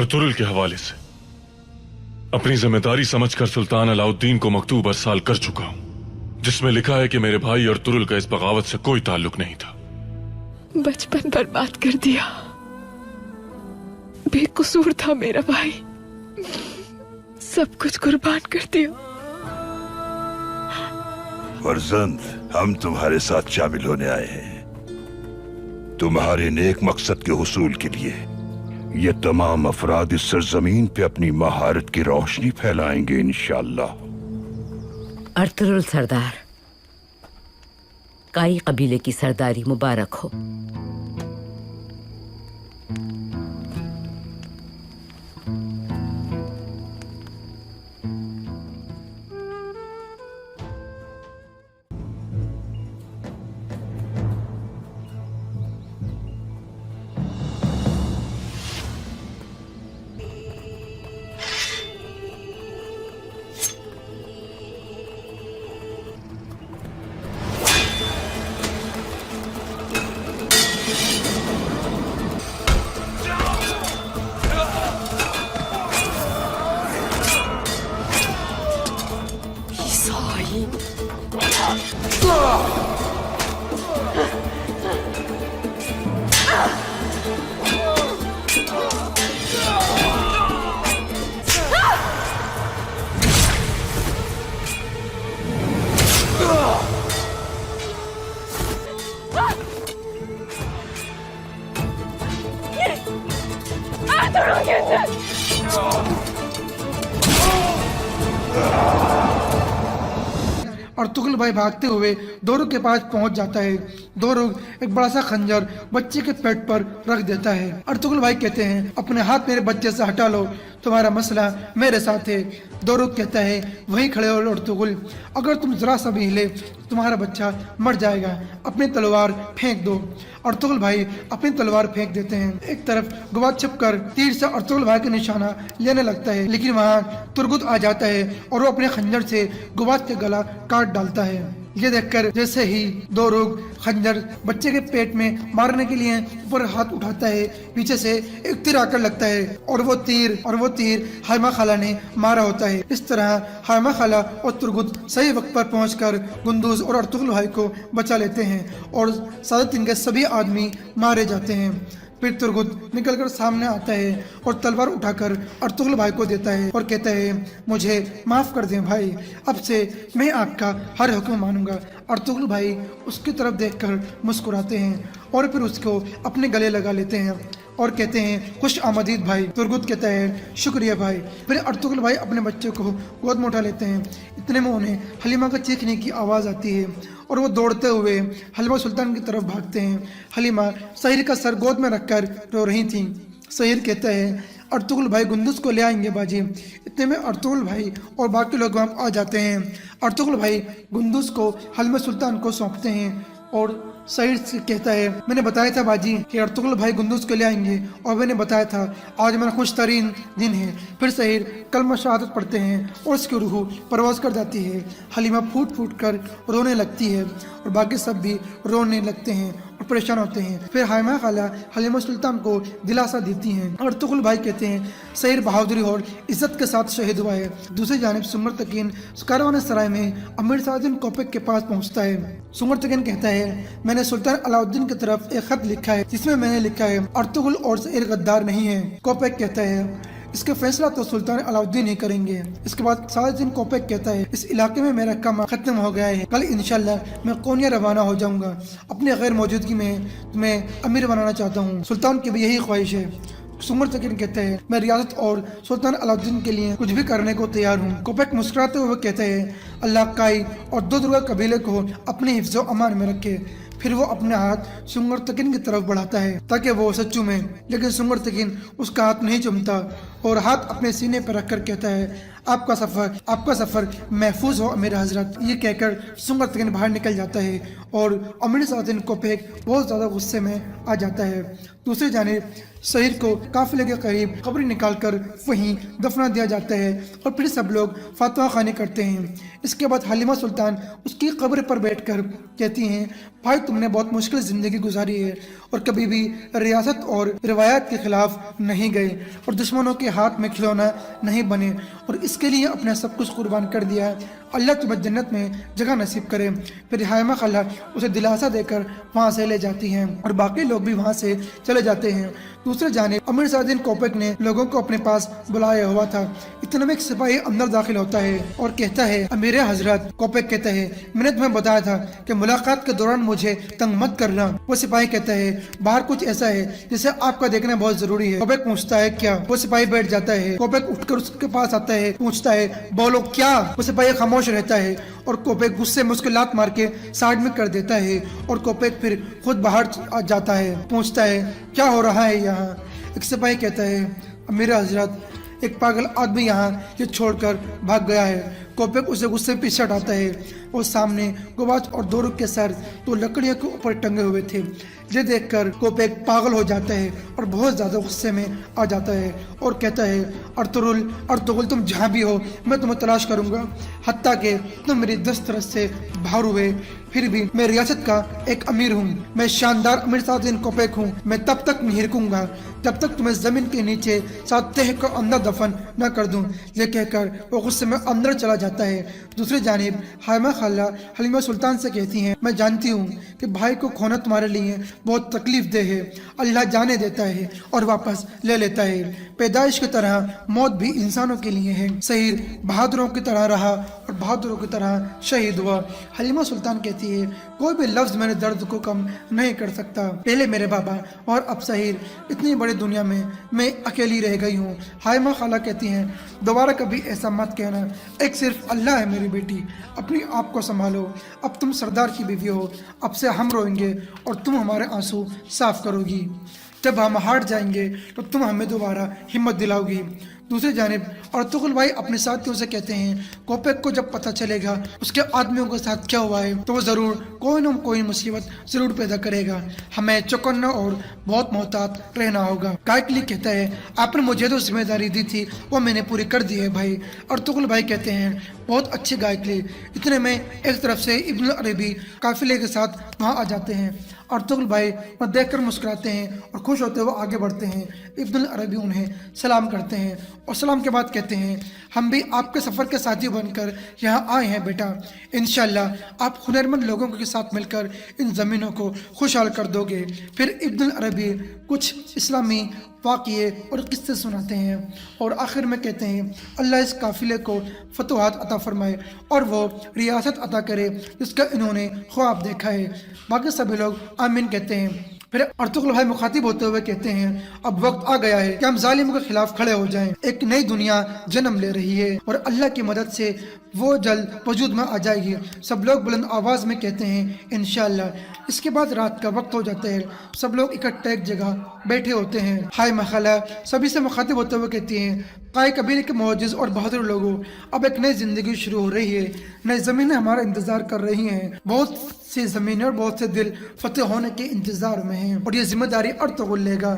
तुरुल के हवाले से अपनी जिम्मेदारी समझकर सुल्तान अलाउद्दीन को मकतूब अरसाल कर चुका हूं, जिसमें लिखा है कि मेरे भाई और तुरुल का इस बगावत से कोई ताल्लुक नहीं था। बचपन बर्बाद कर दिया, बेकसूर था मेरा भाई, सब कुछ कुर्बान कर दिया। फर्जंद, हम तुम्हारे साथ शामिल होने आए हैं, तुम्हारे नेक मकसद के हुसूल के लिए। ये तमाम अफराद इस सरजमीन पे अपनी महारत की रोशनी फैलाएंगे इंशाअल्लाह। अर्तुगरुल सरदार, काई कबीले की सरदारी मुबारक हो। अर्तुगरुल भाई भागते हुए दोरुग के पास पहुंच जाता है। दोरुग एक बड़ा सा खंजर बच्चे के पेट पर रख देता है। अर्तुगरुल भाई कहते हैं, अपने हाथ मेरे बच्चे से हटा लो, तुम्हारा मसला मेरे साथ है। दोरुग कहता है, वहीं खड़े हो अर्तुगरुल, अगर तुम जरा सा भी हिले तुम्हारा बच्चा मर जाएगा, अपनी तलवार फेंक दो। अर्तुगरुल भाई अपनी तलवार फेंक देते हैं। एक तरफ गुबाद छिपकर तीर से अर्तुगरुल भाई का निशाना लेने लगता है, लेकिन वहाँ तुर्गुत आ जाता है और वो अपने खंजर से गुबाद का गला काट डालता है। ये देखकर जैसे ही दोरुग खंजर बच्चे के पेट में मारने के लिए ऊपर हाथ उठाता है, पीछे से एक तीर आकर लगता है और वो तीर हाइमा खाला ने मारा होता है। इस तरह हाइमा खाला और तुर्गुत सही वक्त पर पहुंचकर गुंदुज और अर्तुगरुल भाई को बचा लेते हैं और सादतीन के सभी आदमी मारे जाते हैं। फिर तुर्गुत निकलकर सामने आता है और तलवार उठाकर अर्तुगरुल भाई को देता है और कहता है, मुझे माफ कर दें भाई, अब से मैं आपका हर हुक्म मानूंगा। अर्तुगरुल भाई उसकी तरफ देखकर मुस्कुराते हैं और फिर उसको अपने गले लगा लेते हैं और कहते हैं, खुश आमदीद भाई। तुर्गुत कहता है, शुक्रिया भाई। फिर अर्तुगरुल भाई अपने बच्चे को गोद में उठा लेते हैं। इतने में उन्हें हलीमा का चीखने की आवाज़ आती है और वो दौड़ते हुए हलीमा सुल्तान की तरफ भागते हैं। हलीमा सहीर का सर गोद में रखकर रो रही थी। सहीर कहता है, अर्तुगरुल भाई गुंदुज को ले आएंगे बाजी। इतने में अर्तुगरुल भाई और बाकी लोग वहाँ आ जाते हैं। अर्तुगरुल भाई गुंदुज को हलीमा सुल्तान को सौंपते हैं और सईद से कहता है, मैंने बताया था बाजी कि अर्तुगरुल भाई गुंदुज को ले आएंगे और मैंने बताया था आज मेरा खुश तरीन दिन है। फिर सईद कलमा शहादत पढ़ते हैं और उसकी रूह परवाज कर जाती है। हलीमा फूट फूट कर रोने लगती है और बाकी सब भी रोने लगते हैं और परेशान होते हैं। फिर हाइमा खाला हलीमा सुल्तान को दिलासा देती हैं। अर्तुगरुल भाई कहते हैं, सईद बहादुरी और इज्जत के साथ शहीद हुआ है। दूसरी जानिब सुंगर तकीन कारवान सराय में अमीर सादिन कोपेक के पास पहुंचता है। सुंगर तकीन कहता है, मैंने सुल्तान अलाउद्दीन की तरफ एक खत लिखा है जिसमें मैंने लिखा है, अर्तुगरुल और सईद गद्दार नहीं है। कोपेक कहता है, इसका फैसला तो सुल्तान अलाउद्दीन ही करेंगे। इसके बाद सादिन कोपेक कहता है, इस इलाके में मेरा काम खत्म हो गया है, कल इंशाल्लाह मैं कोनिया रवाना हो जाऊंगा। अपने गैर मौजूदगी में तुम्हें अमीर बनाना चाहता हूँ। सुल्तान की भी यही ख्वाहिश है। सुंगर तकीन कहते हैं, मैं रियासत और सुल्तान अलाउद्दीन के लिए कुछ भी करने को तैयार हूँ। कोपेक मुस्कुराते हुए कहते हैं, अल्लाह काई और दो दुर्गा कबीले को अपने हिफ्ज़ो अमान में रखे। फिर वो अपने हाथ सुंगर तकीन की तरफ बढ़ाता है ताकि वो उसे चूमे, लेकिन सुंगर तकीन उसका हाथ नहीं चूमता और हाथ अपने सीने पर रखकर कहता है आपका सफर महफूज हो अमीर हजरत। ये कहकर सुंगर तरीन बाहर निकल जाता है और अमीर सादिन कोपेक बहुत ज्यादा गुस्से में आ जाता है। दूसरी जानिब शहीर को काफिले के करीब कब्र निकालकर वहीं दफना दिया जाता है और फिर सब लोग फातवा खानी करते हैं। इसके बाद हलीमा सुल्तान उसकी कब्र पर बैठकर कहती हैं, भाई तुमने बहुत मुश्किल जिंदगी गुजारी है और कभी भी रियासत और रिवायात के खिलाफ नहीं गए और दुश्मनों के हाथ में खिलौना नहीं बने और इसके लिए अपना सब कुछ कुर्बान कर दिया। अल्लाह तुम्हें जन्नत में जगह नसीब करे। फिर हायमा खाला उसे दिलासा देकर वहाँ से ले जाती हैं और बाकी लोग भी वहाँ से चले जाते हैं। दूसरे जानिब अमीर सादिन कोपेक ने लोगों को अपने पास बुलाया हुआ था। इतने में एक सिपाही अंदर दाखिल होता है और कहता है, अमीर हजरत। कोपेक कहता है, मैंने तुम्हें बताया था कि मुलाकात के दौरान मुझे तंग मत करना। वो सिपाही कहता है, बाहर कुछ ऐसा है जिसे आपका देखना बहुत जरूरी है। कोपेक पूछता है, क्या? वो सिपाही बैठ जाता है। कोपेक उठकर उसके पास आता है, पूछता है, बोलो क्या? वो सिपाही खामोश रहता है और कोपेक गुस्से में उसके लात मार के साइड में कर देता है और कोपेक फिर खुद बाहर जाता है। पूछता है, क्या हो रहा है यहाँ? एक सिपाही कहता है, अमीर हजरत, एक पागल आदमी यहाँ ये छोड़कर भाग गया है। कोपेक उसे गुस्से में पीछे हटाता है और सामने गुबाच और दोरुक के सर तो लकड़ियों के ऊपर टंगे हुए थे। ये देखकर कोपेक पागल हो जाता है और बहुत ज्यादा गुस्से में आ जाता है और कहता है, अर्तुगरुल तुम जहाँ भी हो मैं तुम्हें तलाश करूंगा, हत्ता के तुम मेरी 10 तरह से बाहर हुए। फिर भी मैं रियासत का एक अमीर हूँ, मैं शानदार अमीर सादिन कोपेक हूँ। मैं तब तक नहीं रुकूंगा जब तक तुम्हें जमीन के नीचे साथ तह को अंदर दफन न कर दूं। ये कहकर वो गुस्से में अंदर चला जाता है। दूसरी जानिब हायमा खाला हलीमा सुल्तान से कहती हैं, मैं जानती हूँ कि भाई को खोना तुम्हारे लिए बहुत तकलीफ दे है। अल्लाह जाने देता है और वापस ले लेता है। पैदाइश की तरह मौत भी इंसानों के लिए है। शहीद बहादुरों की तरह रहा और बहादुरों की तरह शहीद हुआ। हलीमा सुल्तान कहती है, कोई भी लफ्ज मेरे दर्द को कम नहीं कर सकता। पहले मेरे बाबा और अब शहीद, इतनी बड़ी दुनिया में मैं अकेली रह गई हूँ। हायमा खाला कहती हैं, दोबारा कभी ऐसा मत कहना, एक सिर्फ अल्लाह है मेरी बेटी, अपनी आप को संभालो। अब तुम सरदार की बीवी हो, अब से हम रोएंगे और तुम हमारे आंसू साफ करोगी। जब हम हार जाएंगे तो तुम हमें दोबारा हिम्मत दिलाओगी। दूसरी जानिब अर्तुगरुल भाई अपने साथियों से कहते हैं, कोपेक को जब पता चलेगा उसके आदमियों के साथ क्या हुआ है तो वो जरूर कोई न कोई मुसीबत जरूर पैदा करेगा। हमें चौकन्ना और बहुत मोहतात रहना होगा। कायकली कहता है, आपने मुझे जो जिम्मेदारी दी थी वो मैंने पूरी कर दी है भाई। अर्तुगरुल भाई कहते हैं, बहुत अच्छी गायकली। इतने में एक तरफ से इब्न अरबी काफिले के साथ वहाँ आ जाते हैं। अर्तुगरुल भाई उन्हें देखकर मुस्कुराते हैं और खुश होते हुए आगे बढ़ते हैं। इब्न अरबी उन्हें सलाम करते हैं और सलाम के बाद कहते हैं, हम भी आपके सफ़र के साथी बनकर यहाँ आए हैं बेटा। इंशाअल्लाह आप हुनरमंद लोगों के साथ मिलकर इन ज़मीनों को खुशहाल कर दोगे। फिर इब्न अरबी कुछ इस्लामी वाक़ये और किस्से सुनाते हैं और आखिर में कहते हैं, अल्लाह इस काफिले को फतवाहत अता फरमाए और वो रियासत अता करे जिसका इन्होंने ख्वाब देखा है। बाकी सभी लोग आमीन कहते हैं। फिर अर्तुगरुल भाई मुखातिब होते हुए कहते हैं, अब वक्त आ गया है कि हम जालिमों के खिलाफ खड़े हो जाएं। एक नई दुनिया जन्म ले रही है और अल्लाह की मदद से वो जल्द वजूद में आ जाएगी। सब लोग बुलंद आवाज में कहते हैं, इंशाअल्लाह। इसके बाद रात का वक्त हो जाता है। सब लोग इकट्ठे एक जगह बैठे होते हैं। हाय मखाला सभी से मुखातिब होते हुए कहती हैं, काय कबीले के मोअज़्ज़िज़ और बहादुर लोगों, अब एक नई जिंदगी शुरू हो रही है। नई जमीनें हमारा इंतजार कर रही हैं। बहुत सी जमीनें और बहुत से दिल फतेह होने के इंतजार में हैं और ये जिम्मेदारी अर्तुगरुल लेगा।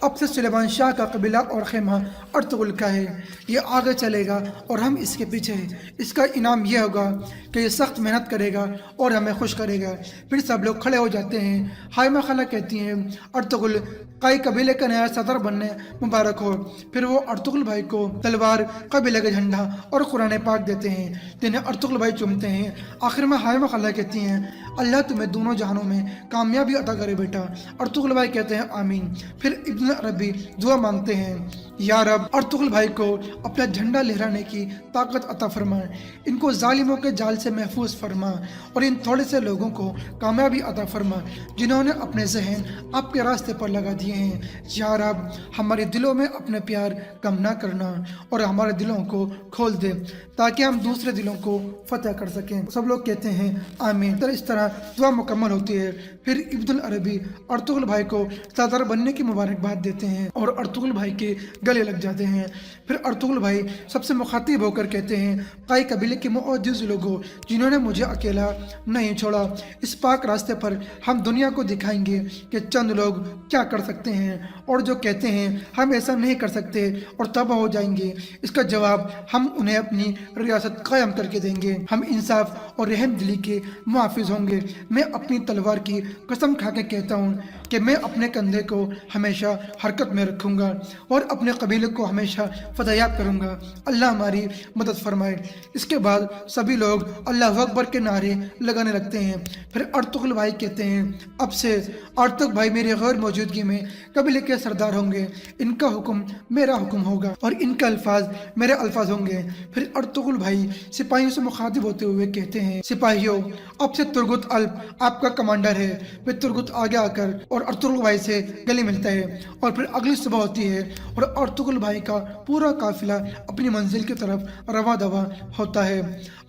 अब से सुलेमान शाह का कबीला और खेमा अर्तुगरुल का है। ये आगे चलेगा और हम इसके पीछे हैं। इसका इनाम यह होगा कि ये सख्त मेहनत करेगा और हमें खुश करेगा। फिर सब लोग खड़े हो जाते हैं। हायमा खाला कहती हैं, अर्तुगरुल काई कबीले का नया सदर बनने मुबारक हो। फिर वो अर्तुगरुल भाई को तलवार, कबीले का झंडा और कुरान पाक देते हैं, जिन्हें अर्तुगरुल भाई चूमते हैं। आखिर में हायमा खाला कहती हैं, अल्लाह तुम्हें दोनों जहानों में कामयाबी अता करे बेटा। अर्तुगरुल भाई कहते हैं, आमीन। फिर इब्न अरबी दुआ मांगते हैं, या रब अर्तुगरुल भाई को अपना झंडा लहराने की ताकत अता फरमा, इनको जालिमों के जाल से महफूज फरमा और इन थोड़े से लोगों को कामयाबी अता फरमा जिन्होंने अपने जहन आपके रास्ते पर लगा दिए हैं। या रब हमारे दिलों में अपने प्यार कम ना करना और हमारे दिलों को खोल दे ताकि हम दूसरे दिलों को फतेह कर सकें। सब लोग कहते हैं आमीन। तो इस तरह दुआ मुकम्मल होती है। फिर इब्न अरबी अर्तुगरुल भाई को सदर बनने की मुबारकबाद देते हैं और अर्तुगरुल भाई के गले लग जाते हैं। फिर अर्तुगरुल भाई सबसे मुखातिब होकर कहते हैं, काई कबीले के मुअज्जिज़ लोगों, जिन्होंने मुझे अकेला नहीं छोड़ा, इस पाक रास्ते पर हम दुनिया को दिखाएंगे कि चंद लोग क्या कर सकते हैं, और जो कहते हैं हम ऐसा नहीं कर सकते और तबाह हो जाएंगे, इसका जवाब हम उन्हें अपनी रियासत कायम करके देंगे। हम इंसाफ और रहम दिली के मुहाफिज होंगे। मैं अपनी तलवार की कसम खा के कहता हूँ कि मैं अपने कंधे को हमेशा हरकत में रखूँगा और अपने कबीले को हमेशा फतहयाब करूँगा। अल्लाह हमारी मदद फरमाए। इसके बाद सभी लोग अल्लाह अकबर के नारे लगाने लगते हैं। फिर अर्तुगरुल भाई कहते हैं, अब से अर्तुग भाई मेरी गैर मौजूदगी में कबीले के सरदार होंगे, इनका हुक्म मेरा हुक्म होगा और इनके अल्फाज मेरे अल्फाज होंगे। फिर अर्तुगरुल भाई सिपाहियों से मुखातिब होते हुए कहते हैं, सिपाहियों, अब से तुर्गुत अल्प आपका कमांडर है। फिर तुर्गुत आगे आकर और अर्तुगरुल भाई से गले मिलता है और फिर अगली सुबह होती है और अर्तुगरुल भाई का पूरा काफिला अपनी मंजिल की तरफ रवा दवा होता है।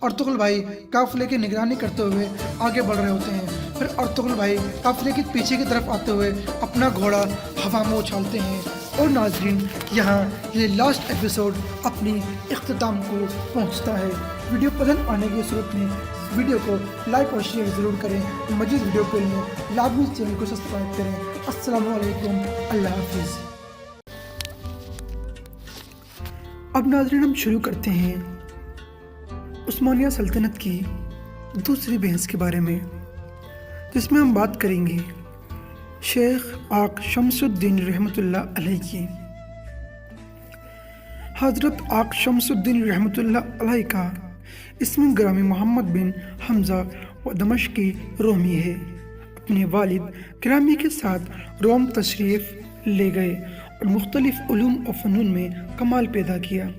अर्तुगरुल भाई काफिले की निगरानी करते हुए आगे बढ़ रहे होते हैं। फिर अर्तुगरुल भाई काफिले के पीछे की तरफ आते हुए अपना घोड़ा हवा में उछालते हैं। और नाजरीन, यहाँ ये लास्ट एपिसोड अपनी इख्तिताम को पहुँचता है। वीडियो पसंद आने की सूरत में वीडियो को लाइक और शेयर ज़रूर करें। मज़ीद वीडियो के लिए लाजमी चैनल को सब्सक्राइब करें। अस्सलामु अलैकुम, अल्लाह हाफिज़। अब नाज़रीन, हम शुरू करते हैं उस्मानिया सल्तनत की दूसरी बहस के बारे में, जिसमें हम बात करेंगे शेख आक शमसुद्दीन रहमतुल्लाह अलैह की। हज़रत आक शमसुद्दीन रहमतुल्लाह अलैह का इसमें ग्रामी मोहम्मद बिन हमज़ा व दमश्की रोमी है। अपने वालिद ग्रामी के साथ रोम तशरीफ़ ले गए और मुख्तलिफ़ उलूम और फ़नून में कमाल पैदा किया।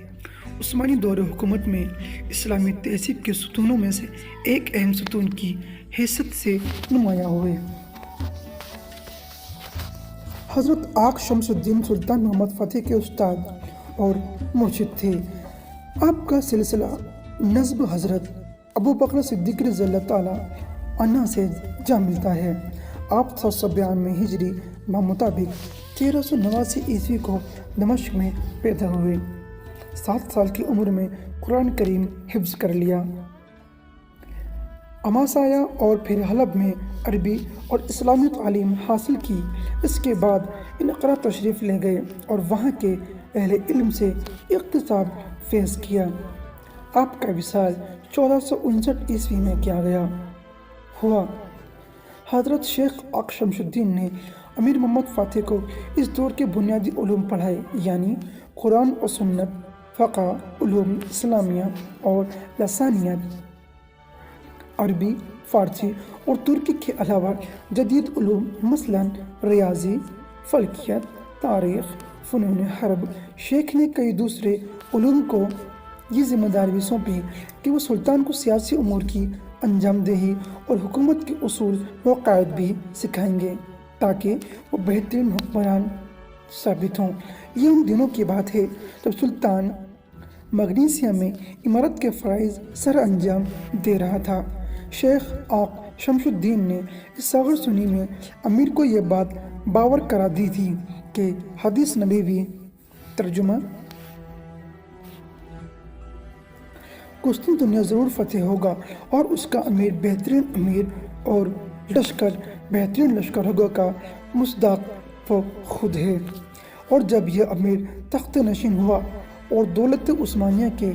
उस्मानी दौर हुकूमत में इस्लामी तहज़ीब के सतूनों में से एक अहम सतून की हैसियत से नुमाया हुए। हज़रत आक शमसुद्दीन सुल्तान मोहम्मद फ़तेह के उस्ताद और मुर्शिद थे। आपका सिलसिला नज़्ब हज़रत अबू बकर सिद्दीक़ रज़ियल्लाहु ताला अन्हु से जा मिलता है। आप 792 हिजरी मुताबिक 1389 ईस्वी को दमश्क में पैदा हुए। 7 साल की उम्र में कुरान करीम हिफ्ज़ कर लिया। अमासाया और फिर हलब में अरबी और इस्लामी तालीम हासिल की। इसके बाद इनकरा तशरीफ़ ले गए और वहाँ के अहले इल्म से इक़्तिसाब फैज़ किया। आपका विसाल 1459 ईस्वी में किया गया हुआ। हज़रत शेख आक शमसुद्दीन ने अमीर मोहम्मद फ़ातिह को इस दौर के बुनियादी उलूम पढ़ाए, यानी कुरान और सुन्नत, फ़क़ह, उलूम इस्लामिया और लसानियत, अरबी, फ़ारसी और तुर्की के अलावा जदीद उलूम मसलन रियाजी, फ़ल्कियत, तारीख़, फ़नून हरब। शेख ने कई दूसरे उलूम को ये जिम्मेदारी भी सौंपी कि वो सुल्तान को सियासी उमूर की अंजाम दही और हुकूमत के उसूल व कायद भी सिखाएंगे ताकि वो बेहतरीन हुक्मरान साबित हों। ये उन दिनों की बात है जब सुल्तान मगनीसिया में इमारत के फ़राइज़ सर अंजाम दे रहा था। शेख आक शमसुद्दीन ने इस सागर सुनी में अमीर को ये बात बावर करा दी थी कि हदीस नबवी तर्जुमा कुस्तुनतुनिया ज़रूर फतेह होगा और उसका अमीर बेहतरीन अमीर और लश्कर बेहतरीन लश्कर होगा का मुस्दाक वो खुद है। और जब यह अमीर तख्त नशीन हुआ और दौलत उस्मानिया के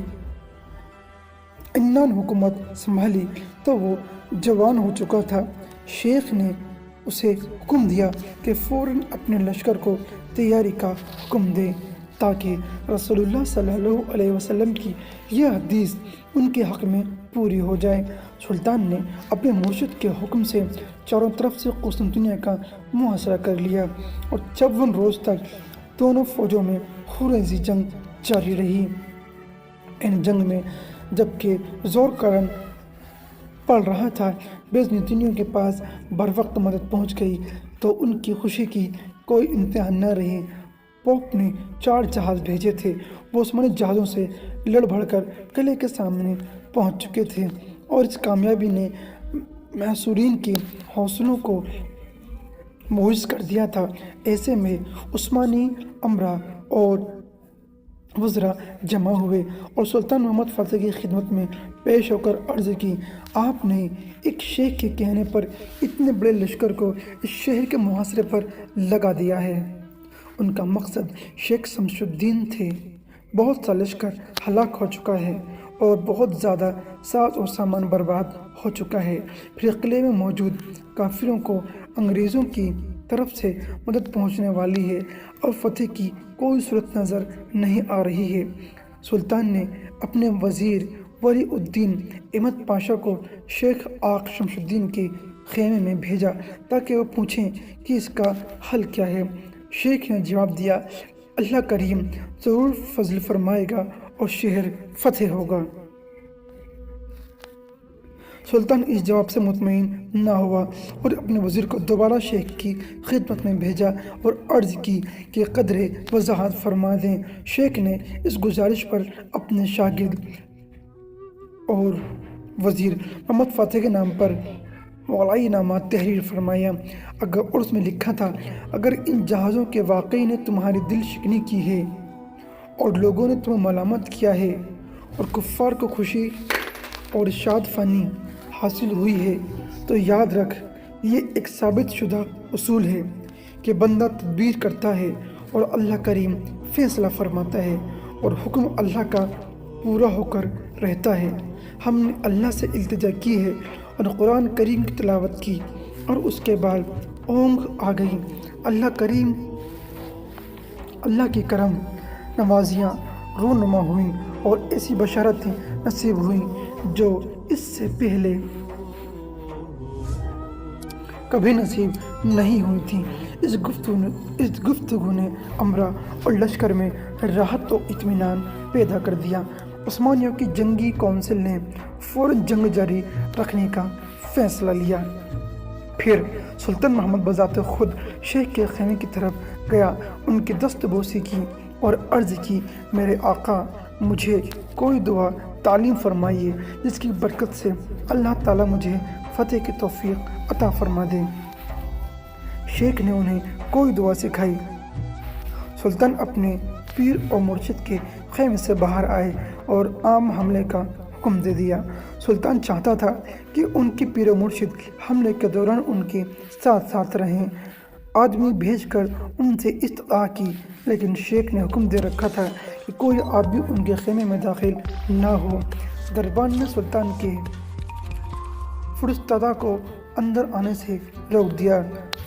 इन्नान हुकूमत संभाली तो वो जवान हो चुका था। शेख ने उसे हुक्म दिया कि फ़ौरन अपने लश्कर को तैयारी का हुक्म दे ताकि रसूलुल्लाह सल्लल्लाहु अलैहि वसल्लम की यह हदीस उनके हक़ में पूरी हो जाए। सुल्तान ने अपने मुर्शिद के हुक्म से चारों तरफ से कुस्तुनतुनिया का मुहासरा कर लिया और 54 रोज़ तक दोनों फ़ौजों में खुरेज़ी जंग जारी रही। इन जंग में जबकि ज़ोर करन पड़ रहा था, बेज़नीतियों के पास बर वक्त मदद पहुंच गई तो उनकी खुशी की कोई इंतहा न रही। पोप ने 4 जहाज़ भेजे थे। वो उस्मानी जहाज़ों से लड़ भड़कर किले के सामने पहुंच चुके थे और इस कामयाबी ने महसूरीन के हौसलों को मुइज़ कर दिया था। ऐसे में उस्मानी अमरा और वज़रा जमा हुए और सुल्तान मोहम्मद फ़तेह की खिदमत में पेश होकर अर्ज़ की, आपने एक शेख के कहने पर इतने बड़े लश्कर को इस शहर के मुहासरे पर लगा दिया है। उनका मकसद शेख शमसुद्दीन थे। बहुत सा लश्कर हलाक हो चुका है और बहुत ज़्यादा साज और सामान बर्बाद हो चुका है। फिर किले में मौजूद काफिरों को अंग्रेज़ों की तरफ से मदद पहुंचने वाली है और फतेह की कोई सूरत नज़र नहीं आ रही है। सुल्तान ने अपने वज़ीर वली उद्दीन अहमद पाशा को शेख आक शमसुद्दीन के खेमे में भेजा ताकि वो पूछें कि इसका हल क्या है। शेख ने जवाब दिया, अल्लाह करीम ज़रूर फजल फरमाएगा और शहर फतेह होगा। सुल्तान इस जवाब से मुतमईन ना हुआ और अपने वज़ीर को दोबारा शेख की खिदमत में भेजा और अर्ज़ की कि कदरे वजाहत फरमा दें। शेख ने इस गुजारिश पर अपने शागिर्द और वज़ीर मोहम्मद फ़तेह के नाम पर वलाईनामा तहरीर फरमाया। अगर उर्स में लिखा था, अगर इन जहाज़ों के वाक़ई ने तुम्हारी दिल शिकनी की है और लोगों ने तुम्हें मलामत किया है और कुफ़ार को खुशी और शादफानी हासिल हुई है, तो याद रख, ये एक साबित शुदा उसूल है कि बंदा तदबीर करता है और अल्लाह करीम फ़ैसला फरमाता है और हुक्म अल्लाह का पूरा होकर रहता है। हमने अल्लाह से इल्तिजा की है और कुरान करीम की तिलावत की और उसके बाद ओंग आ गई। अल्लाह की करम नवाजियाँ रूनुमा हुई और ऐसी बशारतें नसीब हुई जो इससे पहले कभी नसीब नहीं हुई थी। इस गुफ्तगू ने अमरा और लश्कर में राहत और इत्मीनान पैदा कर दिया। उस्मानियों की जंगी कौंसिल ने फ़ौरन जंग जारी रखने का फ़ैसला लिया। फिर सुल्तान मोहम्मद बज़ाते खुद शेख के खेमे की तरफ गया, उनकी दस्तबोसी की और अर्ज़ की, मेरे आका, मुझे कोई दुआ तालीम फरमाइए जिसकी बरकत से अल्लाह ताला मुझे फ़तेह की तौफ़ीक़ अता फरमा दे। शेख ने उन्हें कोई दुआ सिखाई। सुल्तान अपने पीर और मुर्शिद के खेमे से बाहर आए और आम हमले का हुक्म दे दिया। सुल्तान चाहता था कि उनके पीर और मुर्शिद हमले के दौरान उनके साथ साथ रहें। आदमी भेजकर उनसे इस्तदा की, लेकिन शेख ने हुक्म दे रखा था कि कोई आदमी उनके खेमे में दाखिल ना हो। दरबान ने सुल्तान के फुरस्तदा को अंदर आने से रोक दिया।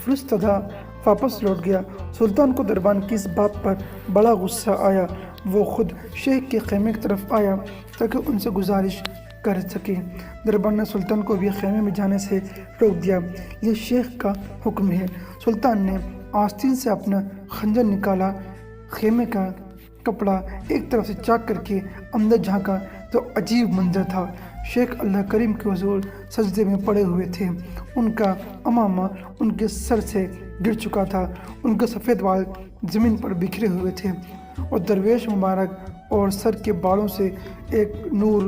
फुरस्तदा वापस लौट गया। सुल्तान को दरबान की इस बात पर बड़ा गुस्सा आया। वो खुद शेख के खेमे की तरफ आया ताकि उनसे गुजारिश कर सके। दरबान ने सुल्तान को भी खेमे में जाने से रोक दिया। ये शेख का हुक्म है। सुल्तान ने आस्तीन से अपना खंजर निकाला। खेमे का कपड़ा एक तरफ से चाक करके अंदर झांका तो अजीब मंजर था। शेख अल्लाह करीम के हुजूर सजदे में पड़े हुए थे। उनका अमामा उनके सर से गिर चुका था। उनके सफ़ेद बाल ज़मीन पर बिखरे हुए थे और दरवेश मुबारक और सर के बालों से एक नूर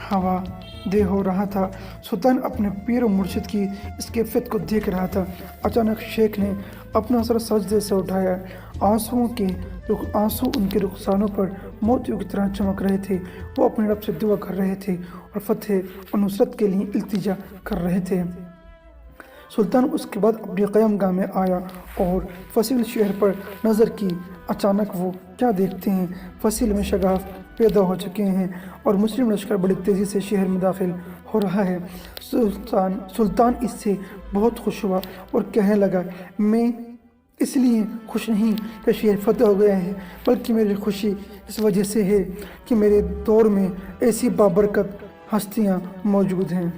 हवा दे हो रहा था। सुल्तान अपने पीर और मुर्शिद की इस कैफियत को देख रहा था। अचानक शेख ने अपना सर सजदे से उठाया। आंसू उनके रुखसानों पर मोतियों की तरह चमक रहे थे। वो अपने रब से दुआ कर रहे थे और फतेह और नुसरत के लिए इल्तिजा कर रहे थे। सुल्तान उसके बाद अपनी क़यामगाह में आया और फसील शहर पर नज़र की। अचानक वो क्या देखते हैं, फसील में शगाफ पैदा हो चुके हैं और मुस्लिम लश्कर बड़ी तेज़ी से शहर में दाखिल हो रहा है। सुल्तान इससे बहुत खुश हुआ और कहने लगा, मैं इसलिए खुश नहीं कि शहर फतेह हो गया है, बल्कि मेरी खुशी इस वजह से है कि मेरे दौर में ऐसी बाबरकत हस्तियाँ मौजूद हैं।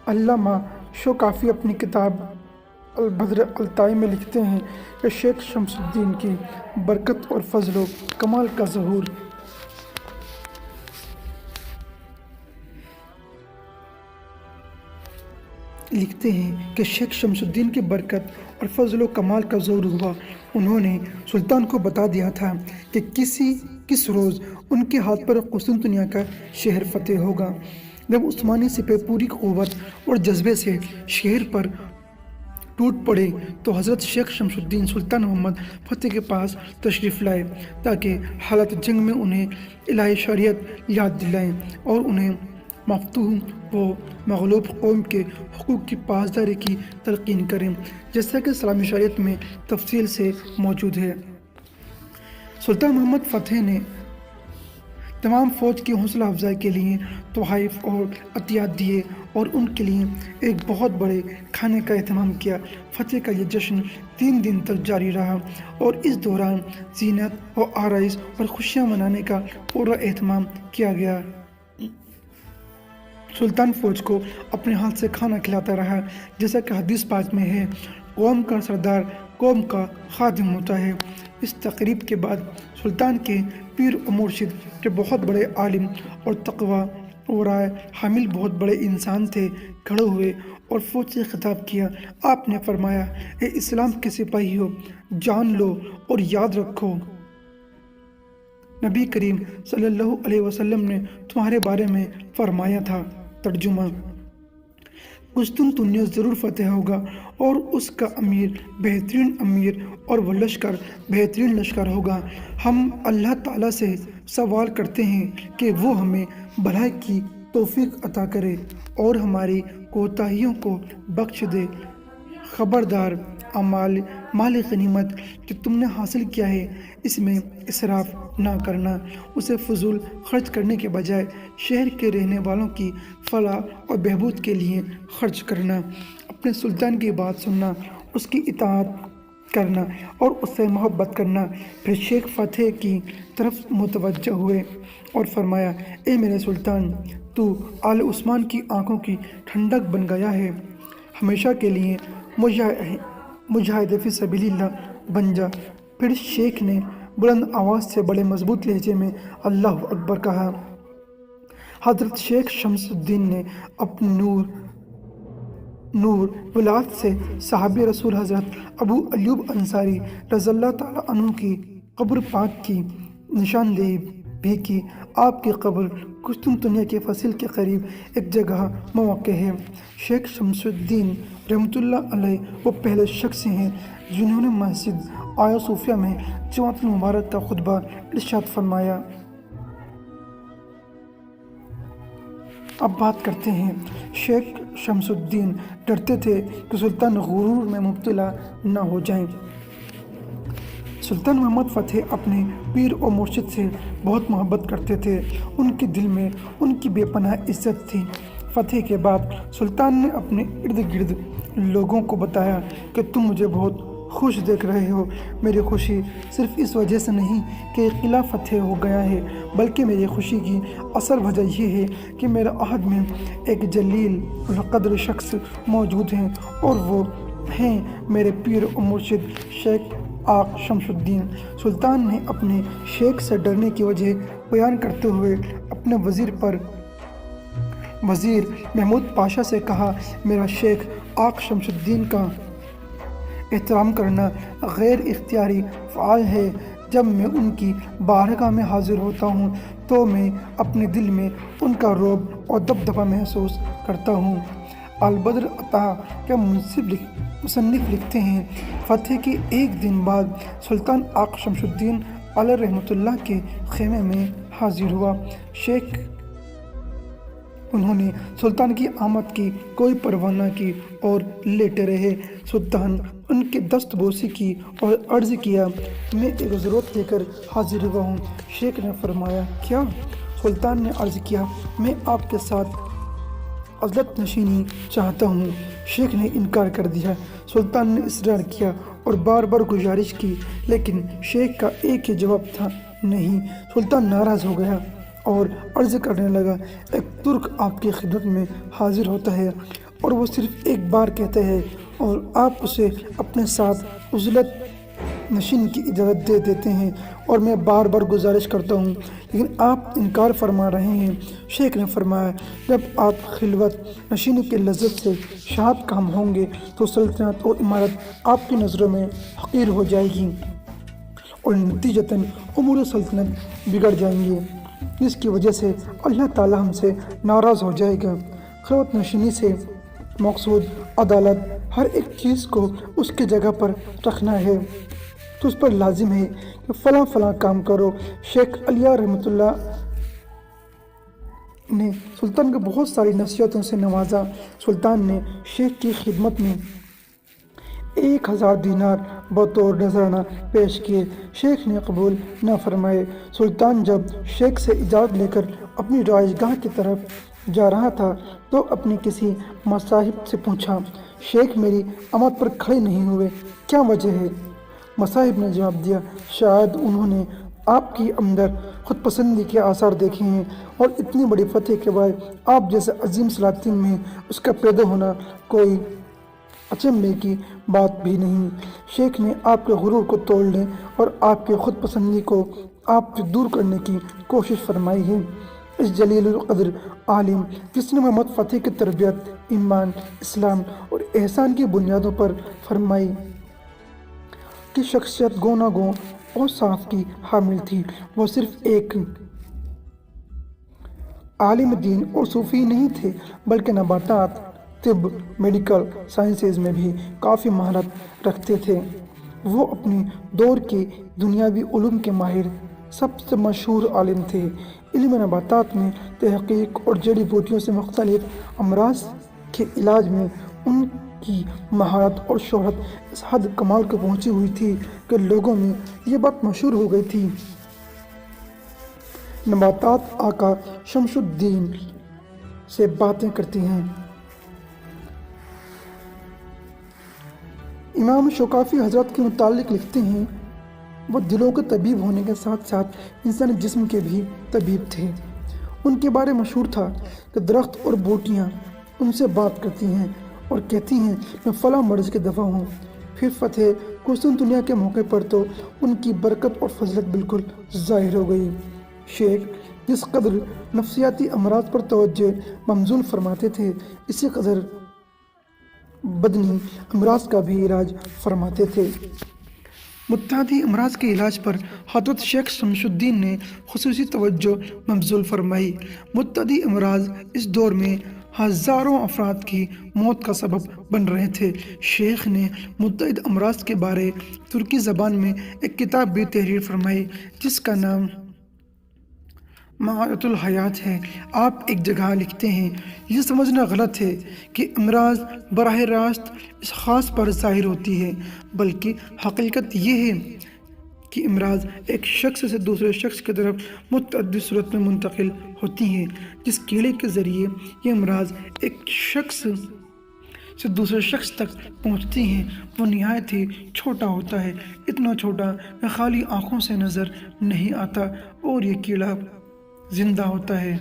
अल्लामा शौकाफ़ी अपनी किताब अल-बद्र अल-ताई में लिखते हैं कि शेख शमसुद्दीन की बरकत और फजलो कमाल का ज़हूर लिखते हैं कि शेख शमसुद्दीन की बरकत और फजलो कमाल का ज़हूर हुआ। उन्होंने सुल्तान को बता दिया था कि किस रोज़ उनके हाथ पर कुस्तुनतनिया का शहर फतेह होगा। जब उस्मानी सिपाही पूरी क़ुव्वत और जज्बे से शहर पर टूट पड़े तो हज़रत शेख शमसुद्दीन सुल्तान मोहम्मद फ़तेह के पास तशरीफ़ लाए ताकि हालत जंग में उन्हें इलाही शरीयत याद दिलाएं और उन्हें मफ्तूह व मग़लूब कौम के हुकूक़ की पासदारी की तलक़ीन करें, जैसा कि इस्लामी शरीयत में तफसील से मौजूद है। सुल्तान मोहम्मद फ़तेह ने तमाम फ़ौज की हौसला अफजाई के लिए तोहफ़ और अतियात दिए और उनके लिए एक बहुत बड़े खाने का एहतमाम किया। फ़तेह का यह जश्न 3 दिन तक जारी रहा और इस दौरान ज़ीनत और आराइश और खुशियाँ मनाने का पूरा एहतमाम किया गया। सुल्तान फ़ौज को अपने हाथ से खाना खिलाता रहा, जैसा कि हदीस पाक में है, कौम का सरदार कौम का खादिम होता है। इस तकरीब के बाद सुल्तान के पीर और मुर्शिद जो बहुत बड़े आलिम और तकवा और राय हामिल बहुत बड़े इंसान थे, खड़े हुए और फ़ौज से खिताब किया। आपने फरमाया, ए इस्लाम के सिपाही हो, जान लो और याद रखो, नबी करीम सल्लल्लाहु अलैहि वसल्लम ने तुम्हारे बारे में फरमाया था। तर्जुमा: कुस्तुनतुनिया ज़रूर फतेह होगा और उसका अमीर बेहतरीन अमीर और वह लश्कर बेहतरीन लश्कर होगा। हम अल्लाह ताला से सवाल करते हैं कि वो हमें भलाई की तौफीक अता करे और हमारी कोताहियों को बख्श दे। खबरदार, माल गनीमत जो तुमने हासिल किया है इसमें इसराफ ना करना, उसे फजूल खर्च करने के बजाय शहर के रहने वालों की फलाह और बहबूद के लिए खर्च करना। अपने सुल्तान की बात सुनना, उसकी इताअत करना और उससे मोहब्बत करना। फिर शेख फ़तेह की तरफ मुतवज्जह हुए और फरमाया, ए मेरे सुल्तान, तू आले उस्मान की आंखों की ठंडक बन गया है, हमेशा के लिए मुजाहिद फी सबीलिल्लाह बन जा। फिर शेख ने बुलंद आवाज़ से बड़े मजबूत लहजे में अल्लाह अकबर कहा। हज़रत शेख शमसुद्दीन ने अपने नूर विलायत से साहबी रसूल हज़रत अबू अय्यूब अंसारी रज़ियल्लाहु ताला अन्हु की कब्र पाक की निशानदेही भी की। आपकी कब्र कुस्तुनतुनिया के फसील के करीब एक जगह मौक़े है। शेख शमसुद्दीन रहमतुल्लाह अलैह वो पहले शख्स हैं जिन्होंने मस्जिद आया सूफिया में जुमातुल मुबारक का खुतबा इरशाद फरमाया। अब बात करते हैं, शेख शमसुद्दीन डरते थे कि सुल्तान गुरूर में मुब्तला ना हो जाएं। सुल्तान मोहम्मद फ़तेह अपने पीर और मुर्शिद से बहुत मोहब्बत करते थे। उनके दिल में उनकी बेपनाह इज्जत थी। फ़तेह के बाद सुल्तान ने अपने इर्द गिर्द लोगों को बताया कि तुम मुझे बहुत खुश देख रहे हो। मेरी खुशी सिर्फ इस वजह से नहीं कि किला फ़तेह हो गया है, बल्कि मेरी खुशी की असल वजह यह है कि मेरे अहद में एक जलील क़द्र शख्स मौजूद हैं और वो हैं मेरे पीर और मुर्शिद शेख आक शमसुद्दीन। सुल्तान ने अपने शेख से डरने की वजह बयान करते हुए अपने वज़ीर महमूद पाशा से कहा, मेरा शेख आक शमसुद्दीन का एहतराम करना गैर इख्तियारी फ़आल है। जब मैं उनकी बारगाह में हाजिर होता हूँ तो मैं अपने दिल में उनका रौब और दबदबा महसूस करता हूँ। अलबद्र अता के मुसन्निफ़ लिखते हैं, फ़तेह के एक दिन बाद सुल्तान आक शमसुद्दीन अलैहि रहमतुल्लाह के खेमे में हाजिर हुआ। उन्होंने सुल्तान की आमद की कोई परवाह न की और लेटे रहे। सुल्तान उनकी दस्तबोसी की और अर्ज़ किया, मैं एक ज़रूरत लेकर हाजिर हुआ हूँ। शेख ने फरमाया, क्या? सुल्तान ने अर्ज़ किया, मैं आपके साथ अज़लत नशीनी चाहता हूँ। शेख ने इनकार कर दिया। सुल्तान ने इसरार किया और बार बार गुजारिश की, लेकिन शेख का एक ही जवाब था, नहीं। सुल्तान नाराज़ हो गया और अर्ज़ करने लगा, एक तुर्क आपकी खिदमत में हाजिर होता है और वो सिर्फ़ एक बार कहते हैं और आप उसे अपने साथ उज़लत नशीन की इजाज़त दे देते हैं और मैं बार बार गुजारिश करता हूँ, लेकिन आप इनकार फरमा रहे हैं। शेख ने फरमाया, जब आप खिलवत नशीनी की लज्जत से शाद काम होंगे तो सल्तनत और इमारत आपकी नज़रों में हक़ीर हो जाएगी और नतीजतन उमूर सल्तनत बिगड़ जाएंगी, जिसकी वजह से अल्लाह ताला हमसे नाराज़ हो जाएगा। खिलवत नशीनी से मकसूद अदालत, ہر ایک چیز کو اس کی جگہ پر رکھنا ہے تو اس پر لازم ہے کہ فلاں فلاں کام کرو۔ شیخ علیہ رحمۃ اللہ نے سلطان کو بہت ساری نصیحتوں سے نوازا۔ سلطان نے شیخ کی خدمت میں 1000 دینار بطور نذرانہ پیش کیے، شیخ نے قبول نہ فرمائے۔ سلطان جب شیخ سے اجازت لے کر اپنی رہائش گاہ کی طرف جا رہا تھا تو اپنی کسی مصاحب سے پوچھا، شیخ میری آمد پر کھڑے نہیں ہوئے، کیا وجہ ہے؟ مصاحب نے جواب دیا، شاید انہوں نے آپ کی اندر خود پسندی کے آثار دیکھے ہیں اور اتنی بڑی فتح کے بعد آپ جیسے عظیم سلاطین میں اس کا پیدا ہونا کوئی اچنبے کی بات بھی نہیں۔ شیخ نے آپ کے غرور کو توڑنے اور آپ کی خود پسندی کو آپ سے دور کرنے کی کوشش فرمائی ہے۔ اس جلیل القدر عالم جس نے محمد فتح کی تربیت ایمان، اسلام اور احسان کی بنیادوں پر فرمائی کی شخصیت گوناگوں اور صاف کی حامل تھی، وہ صرف ایک عالم دین اور صوفی نہیں تھے بلکہ نباتات، طب، میڈیکل سائنسز میں بھی کافی مہارت رکھتے تھے۔ وہ اپنے دور کے دنیاوی علوم کے ماہر سب سے مشہور عالم تھے۔ علم نباتات میں تحقیق اور جڑی بوٹیوں سے مختلف امراض کے علاج میں ان کی مہارت اور شہرت اس حد کمال کو پہنچی ہوئی تھی کہ لوگوں میں یہ بات مشہور ہو گئی تھی، نباتات آقا شمس الدین سے باتیں کرتی ہیں۔ امام شوکافی حضرت کے متعلق لکھتے ہیں، وہ دلوں کے طبیب ہونے کے ساتھ ساتھ انسانی جسم کے بھی طبیب تھے۔ ان کے بارے مشہور تھا کہ درخت اور بوٹیاں ان سے بات کرتی ہیں اور کہتی ہیں میں فلاں مرض کی دوا ہوں۔ پھر فتح قسطنطنیہ کے موقع پر تو ان کی برکت اور فضلت بالکل ظاہر ہو گئی۔ شیخ جس قدر نفسیاتی امراض پر توجہ مبذول فرماتے تھے، اسی قدر بدنی امراض کا بھی علاج فرماتے تھے۔ متعدی امراض کے علاج پر حضرت شیخ شمس الدین نے خصوصی توجہ مبذول فرمائی۔ متعدی امراض اس دور میں ہزاروں افراد کی موت کا سبب بن رہے تھے۔ شیخ نے متعدد امراض کے بارے ترکی زبان میں ایک کتاب بھی تحریر فرمائی جس کا نام معادۃ الحیات ہے۔ آپ ایک جگہ لکھتے ہیں، یہ سمجھنا غلط ہے کہ امراض براہ راست اس خاص پر ظاہر ہوتی ہے، بلکہ حقیقت یہ ہے کہ امراض ایک شخص سے دوسرے شخص کی طرف متعدد صورت میں منتقل ہوتی ہیں۔ جس کیڑے کے ذریعے یہ امراض ایک شخص سے دوسرے شخص تک پہنچتی ہیں وہ نہایت ہی چھوٹا ہوتا ہے، اتنا چھوٹا کہ خالی آنکھوں سے نظر نہیں آتا اور یہ کیڑا زندہ ہوتا ہے۔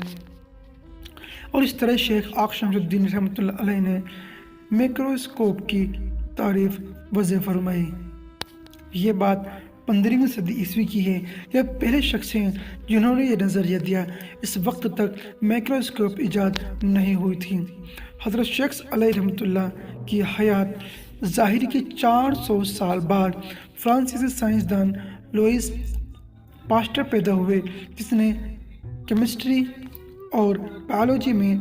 اور اس طرح شیخ آقا شمس الدین رحمۃ اللہ علیہ نے میکروسکوپ کی تعریف وضع فرمائی۔ یہ بات 15ویں صدی عیسوی کی ہے۔ یہ پہلے شخص ہیں جنہوں نے یہ نظریہ دیا۔ اس وقت تک میکروسکوپ ایجاد نہیں ہوئی تھی۔ حضرت شیخ علیہ رحمۃ اللہ کی حیات ظاہری کے 400 سال بعد فرانسیسی سائنسدان لوئس پاسٹر پیدا ہوئے جس نے کیمسٹری اور بائیولوجی میں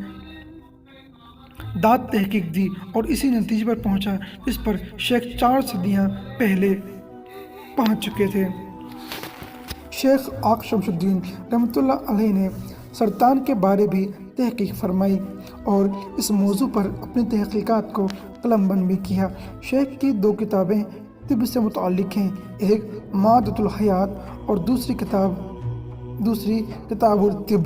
داد تحقیق دی اور اسی نتیجے پر پہنچا جس پر شیخ 4 صدیاں پہلے پہنچ چکے تھے۔ شیخ آقا شمس الدین رحمۃ اللہ علیہ نے سرطان کے بارے بھی تحقیق فرمائی اور اس موضوع پر اپنی تحقیقات کو قلم بند بھی کیا۔ شیخ کی 2 کتابیں طب سے متعلق ہیں، ایک معادۃ الحیات اور دوسری کتاب الطب،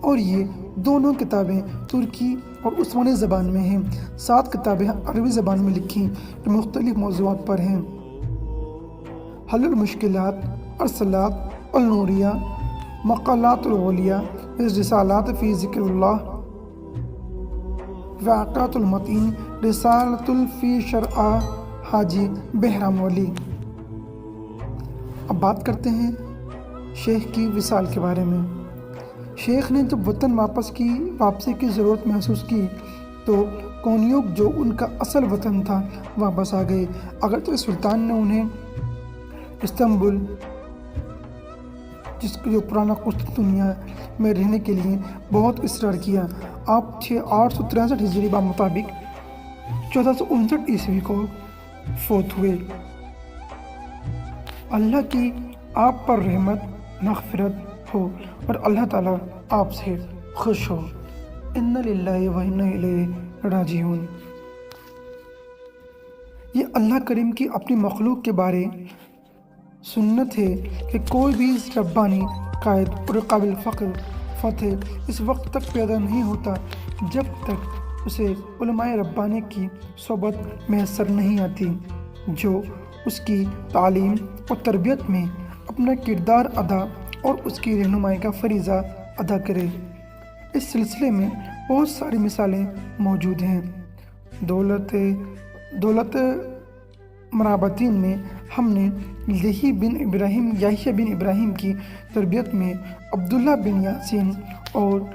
اور یہ دونوں کتابیں ترکی اور عثمانی زبان میں ہیں۔ 7 کتابیں عربی زبان میں لکھی جو مختلف موضوعات پر ہیں: حل المشکلات، ارسالات النوریہ، مقالات العلیہ، رسالات فی ذکر اللہ، واقعات المتین، رسالۃ فی شرع حاجی بہرام ولی۔ اب بات کرتے ہیں شیخ کی وصال کے بارے میں۔ شیخ نے جب وطن واپسی کی ضرورت محسوس کی تو کونیوک جو ان کا اصل وطن تھا واپس آ گئے، اگرچہ سلطان نے انہیں استنبول جو پرانا قسطنطنیہ میں رہنے کے لیے بہت اصرار کیا۔ آپ 863 ہجری مطابق 1459 ईस्वी को फोत हुए। अल्लाह की आप पर रहमत मग़फ़िरत हो और अल्लाह ताला आपसे खुश हो। इन्ना लिल्लाहि व इन्ना इलैहि राजिऊन। ये अल्लाह करीम की अपनी मखलूक के बारे सुन्नत है कि कोई भी रब्बानी कायद और काबिल फतेह इस वक्त तक पैदा नहीं होता जब तक उसे उलमाए रब्बानी की सोबत मैसर नहीं आती, जो उसकी तालीम और तरबियत में अपना किरदार अदा और उसकी रहनुमाई का फरीज़ा अदा करे। इस सिलसिले में बहुत सारी मिसालें मौजूद हैं। दौलत मराबतीन में हमने याहिया बिन इब्राहिम की तरबियत में अब्दुल्ला बिन यासीन और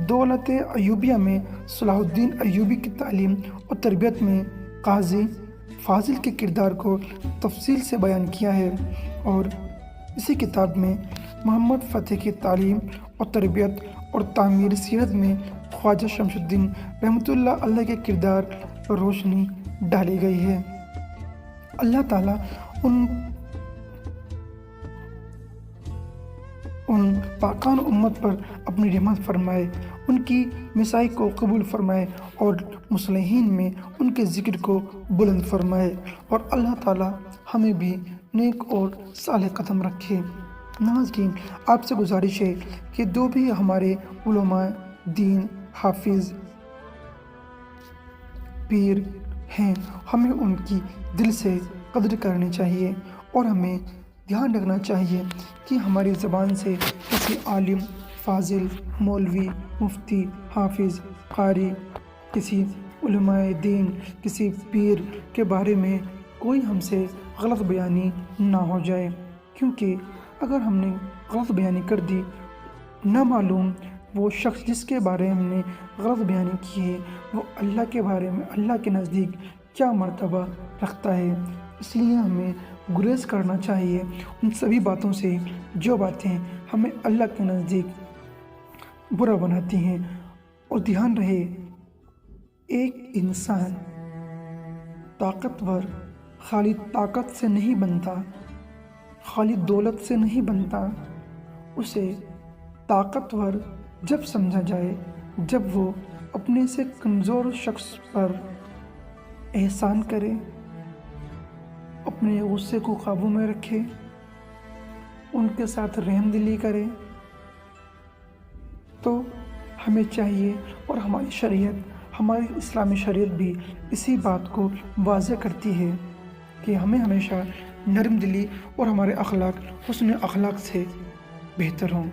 दौलत अयूबिया में सलाहुद्दीन अयूबी की तालीम और तरबियत में काजी फाजिल के किरदार को तफसील से बयान किया है। और इसी किताब में मोहम्मद फ़तेह की तालीम और तरबियत और तामीर सीरत में ख्वाजा शमसुद्दीन रहमतुल्लाह अलैह के किरदार पर रोशनी डाली गई है। अल्लाह ताला उन पाकान उम्मत पर अपनी रहमत फरमाए, उनकी मिसाई को कबूल फरमाए और मुस्लिहीन में उनके ज़िक्र को बुलंद फरमाए, और अल्लाह ताला हमें भी नेक और साले कदम रखे। नाज़रीन, आपसे गुजारिश है कि जो भी हमारे उलमा दीन हाफिज़ पीर हैं, हमें उनकी दिल से कदर करनी चाहिए और हमें ध्यान रखना चाहिए कि हमारी ज़बान से किसी आलिम, फाजिल, मौलवी, मुफ्ती, हाफिज़, कारी, किसी उलमाए दीन, किसी पीर के बारे में कोई हमसे गलत बयानी ना हो जाए, क्योंकि अगर हमने गलत बयानी कर दी, ना मालूम वो शख्स जिसके बारे में हमने गलत बयानी की है वो अल्लाह के बारे में अल्लाह के नज़दीक क्या मर्तबा रखता है। इसलिए हमें गुरेज करना चाहिए उन सभी बातों से जो बातें हमें अल्लाह के नज़दीक बुरा बनाती हैं। और ध्यान रहे, एक इंसान ताकतवर खाली ताकत से नहीं बनता, खाली दौलत से नहीं बनता। उसे ताकतवर जब समझा जाए जब वो अपने से कमज़ोर शख्स पर एहसान करे, अपने गुस्से को काबू में रखे, उनके साथ रहमदिली करे। तो हमें चाहिए, और हमारी शरीयत, हमारी इस्लामी शरीयत भी इसी बात को वाज़ेह करती है कि हमें हमेशा नरम दिली और हमारे अखलाक हुस्न अखलाक से बेहतर हों।